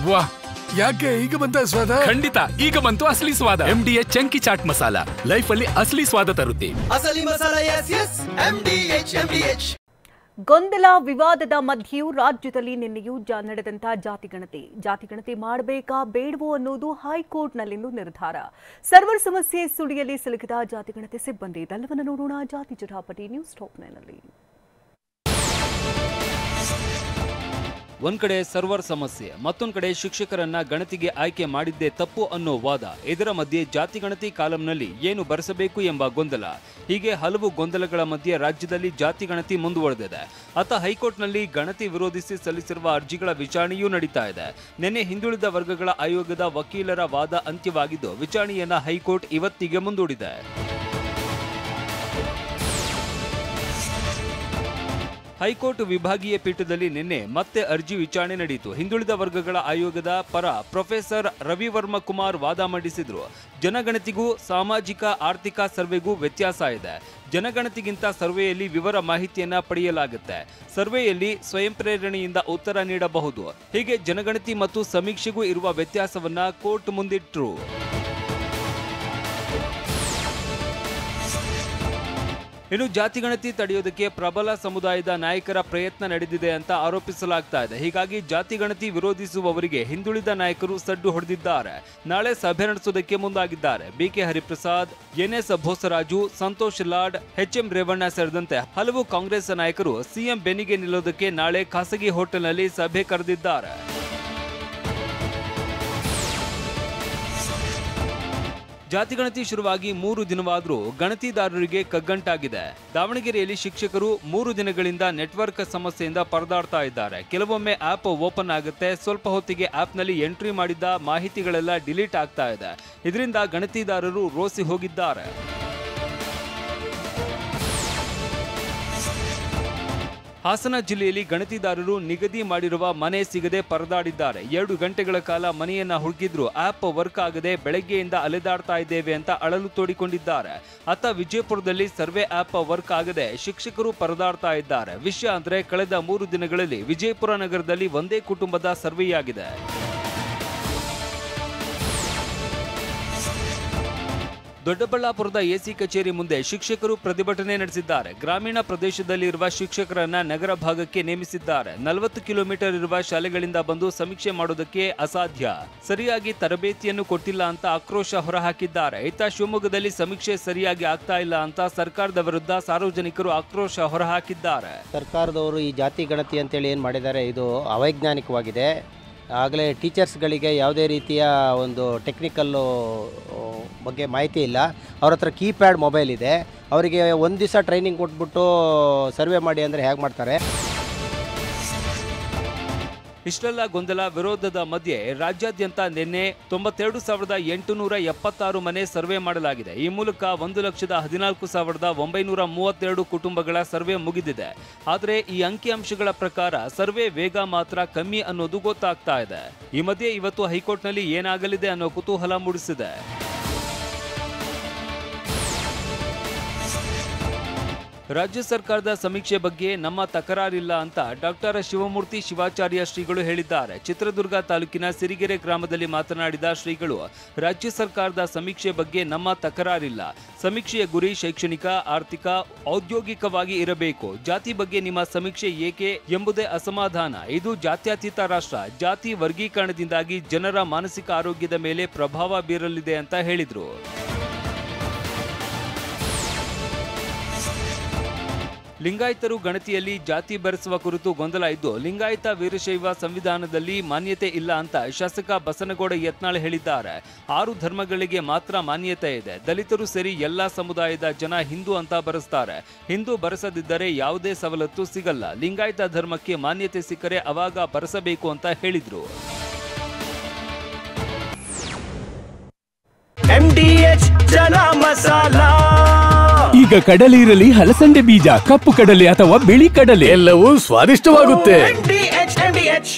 ವಾಹ್, ಯಾಕೆ ಈಗ ಬಂತ ಸ್ವಾದ? ಖಂಡಿತ ಈಗ ಬಂತು ಅಸಲಿ ಸ್ವಾದ. MDH chunky chaat masala life ಅಲ್ಲಿ ಅಸಲಿ ಸ್ವಾದ ತರುತ್ತೆ. ಅಸಲಿ ಮಸಾಲ ಎಸ್ MDH. ಗೊಂದಲ ವಿವಾದದ ಮಧ್ಯೆಯೂ ರಾಜ್ಯದಲ್ಲಿ ನಿನ್ನೆಯೂ ನಡೆದಂತಹ ಜಾತಿಗಣತಿ ಮಾಡಬೇಕಾ ಬೇಡವೋ ಅನ್ನೋದು ಹೈಕೋರ್ಟ್ನಲ್ಲಿಂದು ನಿರ್ಧಾರ. ಸರ್ವರ್ ಸಮಸ್ಯೆ ಸುಳಿಯಲ್ಲಿ ಸಿಲುಕಿದ ಜಾತಿಗಣತಿ ಸಿಬ್ಬಂದಿ. ಇದೆಲ್ಲವನ್ನು ನೋಡೋಣ ಜಾತಿ ಜಟಾಪಟಿ ನ್ಯೂಸ್ ಟಾಪ್ 9ನಲ್ಲಿ. ಒಂದ್ ಕಡೆ ಸರ್ವರ್ ಸಮಸ್ಯೆ, ಮತ್ತೊಂದು ಕಡೆ ಶಿಕ್ಷಕರನ್ನ ಗಣತಿಗೆ ಆಯ್ಕೆ ಮಾಡಿದ್ದೇ ತಪ್ಪು ಅನ್ನೋ ವಾದ. ಇದರ ಮಧ್ಯೆ ಜಾತಿ ಗಣತಿ ಕಾಲಂನಲ್ಲಿ ಏನು ಬರೆಸಬೇಕು ಎಂಬ ಗೊಂದಲ. ಹೀಗೆ ಹಲವು ಗೊಂದಲಗಳ ಮಧ್ಯೆ ರಾಜ್ಯದಲ್ಲಿ ಜಾತಿ ಗಣತಿ ಮುಂದುವರೆದಿದೆ. ಅತ್ತ ಹೈಕೋರ್ಟ್ನಲ್ಲಿ ಗಣತಿ ವಿರೋಧಿಸಿ ಸಲ್ಲಿಸಿರುವ ಅರ್ಜಿಗಳ ವಿಚಾರಣೆಯೂ ನಡೀತಾ ಇದೆ. ನಿನ್ನೆ ಹಿಂದುಳಿದ ವರ್ಗಗಳ ಆಯೋಗದ ವಕೀಲರ ವಾದ ಅಂತ್ಯವಾಗಿದ್ದು, ವಿಚಾರಣೆಯನ್ನ ಹೈಕೋರ್ಟ್ ಇವತ್ತಿಗೆ ಮುಂದೂಡಿದೆ. ಹೈಕೋರ್ಟ್ ವಿಭಾಗೀಯ ಪೀಠದಲ್ಲಿ ನಿನ್ನೆ ಮತ್ತೆ ಅರ್ಜಿ ವಿಚಾರಣೆ ನಡೆಯಿತು. ಹಿಂದುಳಿದ ವರ್ಗಗಳ ಆಯೋಗದ ಪರ ಪ್ರೊಫೆಸರ್ ರವಿವರ್ಮ ಕುಮಾರ್ ವಾದ ಮಂಡಿಸಿದ್ರು. ಜನಗಣತಿಗೂ ಸಾಮಾಜಿಕ ಆರ್ಥಿಕ ಸರ್ವೆಗೂ ವ್ಯತ್ಯಾಸ ಇದೆ. ಜನಗಣತಿಗಿಂತ ಸರ್ವೆಯಲ್ಲಿ ವಿವರ ಮಾಹಿತಿಯನ್ನ ಪಡೆಯಲಾಗುತ್ತೆ. ಸರ್ವೆಯಲ್ಲಿ ಸ್ವಯಂ ಪ್ರೇರಣೆಯಿಂದ ಉತ್ತರ ನೀಡಬಹುದು. ಹೀಗೆ ಜನಗಣತಿ ಮತ್ತು ಸಮೀಕ್ಷೆಗೂ ಇರುವ ವ್ಯತ್ಯಾಸವನ್ನ ಕೋರ್ಟ್ ಮುಂದಿಟ್ರು. ಇನ್ನು ಜಾತಿಗಣತಿ ತಡೆಯೋದಕ್ಕೆ ಪ್ರಬಲ ಸಮುದಾಯದ ನಾಯಕರ ಪ್ರಯತ್ನ ನಡೆದಿದೆ ಅಂತ ಆರೋಪಿಸಲಾಗ್ತಾ ಇದೆ. ಹೀಗಾಗಿ ಜಾತಿಗಣತಿ ವಿರೋಧಿಸುವವರಿಗೆ ಹಿಂದುಳಿದ ನಾಯಕರು ಸಡ್ಡು ಹೊಡೆದಿದ್ದಾರೆ. ನಾಳೆ ಸಭೆ ನಡೆಸೋದಕ್ಕೆ ಮುಂದಾಗಿದ್ದಾರೆ. BK Hariprasad, NS Bosaraju, Santosh Lad, HM Revanna ಸೇರಿದಂತೆ ಹಲವು ಕಾಂಗ್ರೆಸ್ ನಾಯಕರು CM ಬೆನ್ನಿಗೆ ನಿಲ್ಲೋದಕ್ಕೆ ನಾಳೆ ಖಾಸಗಿ ಹೋಟೆಲ್ನಲ್ಲಿ ಸಭೆ ಕರೆದಿದ್ದಾರೆ. ಜಾತಿಗಣತಿ ಶುರುವಾಗಿ 3 ದಿನವಾದರೂ ಗಣತಿದಾರರಿಗೆ ಕಗ್ಗಂಟಾಗಿದೆ. ದಾವಣಗೆರೆಯಲ್ಲಿ ಶಿಕ್ಷಕರು 3 ದಿನಗಳಿಂದ ನೆಟ್ವರ್ಕ್ ಸಮಸ್ಯೆಯಿಂದ ಪರದಾಡ್ತಾ ಇದ್ದಾರೆ. ಕೆಲವೊಮ್ಮೆ ಆಪ್ ಓಪನ್ ಆಗುತ್ತೆ, ಸ್ವಲ್ಪ ಹೊತ್ತಿಗೆ ಆಪ್ನಲ್ಲಿ ಎಂಟ್ರಿ ಮಾಡಿದ್ದ ಮಾಹಿತಿಗಳೆಲ್ಲ ಡಿಲೀಟ್ ಆಗ್ತಾ ಇದೆ. ಇದರಿಂದ ಗಣತಿದಾರರು ರೋಸಿ ಹೋಗಿದ್ದಾರೆ. ಹಾಸನ ಜಿಲ್ಲೆಯಲ್ಲಿ ಗಣತಿದಾರರು ನಿಗದಿ ಮಾಡಿರುವ ಮನೆ ಸಿಗದೆ ಪರದಾಡಿದ್ದಾರೆ. 2 ಗಂಟೆಗಳ ಕಾಲ ಮನೆಯನ್ನ ಹುಡುಕಿದ್ರು ಆಪ್ ವರ್ಕ್ ಆಗದೆ ಬೆಳಗ್ಗೆಯಿಂದ ಅಲೆದಾಡ್ತಾ ಇದ್ದೇವೆ ಅಂತ ಅಳಲು ತೋಡಿಕೊಂಡಿದ್ದಾರೆ. ಅತ್ತ ವಿಜಯಪುರದಲ್ಲಿ ಸರ್ವೆ ಆಪ್ ವರ್ಕ್ ಆಗದೆ ಶಿಕ್ಷಕರು ಪರದಾಡ್ತಾ ಇದ್ದಾರೆ. ವಿಷಯ ಅಂದ್ರೆ ಕಳೆದ 3 ದಿನಗಳಲ್ಲಿ ವಿಜಯಪುರ ನಗರದಲ್ಲಿ ಒಂದೇ ಕುಟುಂಬದ ಸರ್ವೆಯಾಗಿದೆ. ದೊಡ್ಡಬಳ್ಳಾಪುರದ AC ಕಚೇರಿ ಮುಂದೆ ಶಿಕ್ಷಕರು ಪ್ರತಿಭಟನೆ ನಡೆಸಿದ್ದಾರೆ. ಗ್ರಾಮೀಣ ಪ್ರದೇಶದಲ್ಲಿರುವ ಶಿಕ್ಷಕರನ್ನ ನಗರ ಭಾಗಕ್ಕೆ ನೇಮಿಸಿದ್ದಾರೆ. 40 ಕಿಲೋಮೀಟರ್ ಇರುವ ಶಾಲೆಗಳಿಂದ ಬಂದು ಸಮೀಕ್ಷೆ ಮಾಡೋದಕ್ಕೆ ಅಸಾಧ್ಯ. ಸರಿಯಾಗಿ ತರಬೇತಿಯನ್ನು ಕೊಟ್ಟಿಲ್ಲ ಅಂತ ಆಕ್ರೋಶ ಹೊರಹಾಕಿದ್ದಾರೆ. ಇತ್ತ ಶಿವಮೊಗ್ಗದಲ್ಲಿ ಸಮೀಕ್ಷೆ ಸರಿಯಾಗಿ ಆಗ್ತಾ ಇಲ್ಲ ಅಂತ ಸರ್ಕಾರದ ವಿರುದ್ಧ ಸಾರ್ವಜನಿಕರು ಆಕ್ರೋಶ ಹೊರಹಾಕಿದ್ದಾರೆ. ಸರ್ಕಾರದವರು ಈ ಜಾತಿ ಗಣತಿ ಅಂತೇಳಿ ಏನು ಮಾಡಿದ್ದಾರೆ, ಇದು ಅವೈಜ್ಞಾನಿಕವಾಗಿದೆ. ಆಗಲೇ ಟೀಚರ್ಸ್ಗಳಿಗೆ ಯಾವುದೇ ರೀತಿಯ ಒಂದು ಟೆಕ್ನಿಕಲ್ಲು ಬಗ್ಗೆ ಮಾಹಿತಿ ಇಲ್ಲ. ಅವ್ರ ಹತ್ರ ಕೀಪ್ಯಾಡ್ ಮೊಬೈಲ್ ಇದೆ. ಅವರಿಗೆ ಒಂದು ದಿವಸ ಟ್ರೈನಿಂಗ್ ಕೊಟ್ಬಿಟ್ಟು ಸರ್ವೆ ಮಾಡಿ ಅಂದರೆ ಹೇಗೆ ಮಾಡ್ತಾರೆ? ಇಷ್ಟೆಲ್ಲ ಗೊಂದಲ ವಿರೋಧದ ಮಧ್ಯೆ ರಾಜ್ಯಾದ್ಯಂತ ನಿನ್ನೆ 92,876 ಮನೆ ಸರ್ವೆ ಮಾಡಲಾಗಿದೆ. ಈ ಮೂಲಕ 1,14,932 ಕುಟುಂಬಗಳ ಸರ್ವೆ ಮುಗಿದಿದೆ. ಆದರೆ ಈ ಅಂಕಿಅಂಶಗಳ ಪ್ರಕಾರ ಸರ್ವೆ ವೇಗ ಮಾತ್ರ ಕಮ್ಮಿ ಅನ್ನೋದು ಗೊತ್ತಾಗ್ತಾ ಇದೆ. ಈ ಮಧ್ಯೆ ಇವತ್ತು ಹೈಕೋರ್ಟ್ನಲ್ಲಿ ಏನಾಗಲಿದೆ ಅನ್ನೋ ಕುತೂಹಲ ಮೂಡಿಸಿದೆ. ರಾಜ್ಯ ಸರ್ಕಾರದ ಸಮೀಕ್ಷೆ ಬಗ್ಗೆ ನಮ್ಮ ತಕರಾರಿಲ್ಲ ಅಂತ ಡಾಕ್ಟರ್ ಶಿವಮೂರ್ತಿ ಶಿವಾಚಾರ್ಯ ಶ್ರೀಗಳು ಹೇಳಿದ್ದಾರೆ. ಚಿತ್ರದುರ್ಗ ತಾಲೂಕಿನ ಸಿರಿಗೆರೆ ಗ್ರಾಮದಲ್ಲಿ ಮಾತನಾಡಿದ ಶ್ರೀಗಳು, ರಾಜ್ಯ ಸರ್ಕಾರದ ಸಮೀಕ್ಷೆ ಬಗ್ಗೆ ನಮ್ಮ ತಕರಾರಿಲ್ಲ. ಸಮೀಕ್ಷೆಯ ಗುರಿ ಶೈಕ್ಷಣಿಕ, ಆರ್ಥಿಕ, ಔದ್ಯೋಗಿಕವಾಗಿ ಇರಬೇಕು. ಜಾತಿ ಬಗ್ಗೆ ನಿಮ್ಮ ಸಮೀಕ್ಷೆ ಏಕೆ ಎಂಬುದೇ ಅಸಮಾಧಾನ. ಇದು ಜಾತ್ಯತೀತ ರಾಷ್ಟ್ರ. ಜಾತಿ ವರ್ಗೀಕರಣದಿಂದಾಗಿ ಜನರ ಮಾನಸಿಕ ಆರೋಗ್ಯದ ಮೇಲೆ ಪ್ರಭಾವ ಬೀರಲಿದೆ ಅಂತ ಹೇಳಿದರು. ಲಿಂಗಾಯತರು ಗಣತಿಯಲ್ಲಿ ಜಾತಿ ಬೆರೆಸುವ ಕುರಿತು ಗೊಂದಲ ಇದ್ದು, ಲಿಂಗಾಯತ ವೀರಶೈವ ಸಂವಿಧಾನದಲ್ಲಿ ಮಾನ್ಯತೆ ಇಲ್ಲ ಅಂತ ಶಾಸಕ ಬಸನಗೌಡ ಯತ್ನಾಳ್ ಹೇಳಿದ್ದಾರೆ. 6 ಧರ್ಮಗಳಿಗೆ ಮಾತ್ರ ಮಾನ್ಯತೆ ಇದೆ. ದಲಿತರು ಸೇರಿ ಎಲ್ಲಾ ಸಮುದಾಯದ ಜನ ಹಿಂದೂ ಅಂತ ಬರೆಸ್ತಾರೆ. ಹಿಂದೂ ಬರೆಸದಿದ್ದರೆ ಯಾವುದೇ ಸವಲತ್ತು ಸಿಗಲ್ಲ. ಲಿಂಗಾಯತ ಧರ್ಮಕ್ಕೆ ಮಾನ್ಯತೆ ಸಿಕ್ಕರೆ ಅವಾಗ ಬರೆಸಬೇಕು ಅಂತ ಹೇಳಿದ್ರು. MDH ಜನ ಮಸಾಲ. ಈಗ ಕಡಲೆ ಇರಲಿ, ಹಲಸಂಡೆ ಬೀಜ, ಕಪ್ಪು ಕಡಲೆ ಅಥವಾ ಬಿಳಿ ಕಡಲೆ, ಎಲ್ಲವೂ ಸ್ವಾದಿಷ್ಟವಾಗುತ್ತೆ. MDH